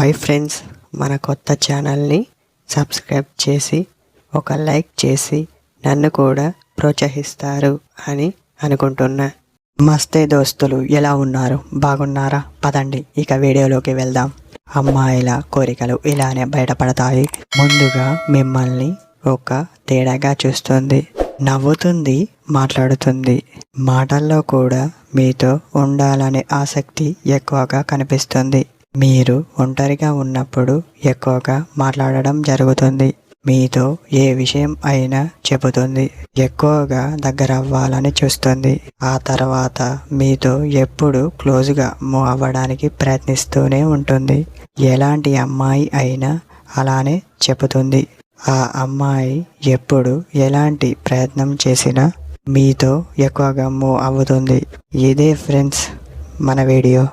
Hi friends, మన కొత్త ఛానల్ని సబ్స్క్రైబ్ చేసి ఒక లైక్ చేసి నన్ను కూడా ప్రోత్సహిస్తారు అని అనుకుంటున్నా. మస్తే దోస్తులు, ఎలా ఉన్నారు? బాగున్నారా? పదండి ఇక వీడియోలోకి వెళ్దాం. అమ్మాయిల కోరికలు ఇలానే బయటపడతాయి. ముందుగా మిమ్మల్ని ఒక తేడాగా చూస్తుంది, నవ్వుతుంది, మాట్లాడుతుంది. మాటల్లో కూడా మీతో ఉండాలనే ఆసక్తి ఎక్కువగా కనిపిస్తుంది. మీరు ఒంటరిగా ఉన్నప్పుడు ఎక్కువగా మాట్లాడడం జరుగుతుంది. మీతో ఏ విషయం అయినా చెబుతుంది. ఎక్కువగా దగ్గర అవ్వాలని చూస్తుంది. ఆ తర్వాత మీతో ఎప్పుడు క్లోజ్గా మూవ్ అవ్వడానికి ప్రయత్నిస్తూనే ఉంటుంది. ఎలాంటి అమ్మాయి అయినా అలానే చెబుతుంది. ఆ అమ్మాయి ఎప్పుడు ఎలాంటి ప్రయత్నం చేసినా మీతో ఎక్కువగా మూవ్ అవుతుంది. ఇదే ఫ్రెండ్స్ మన వీడియో.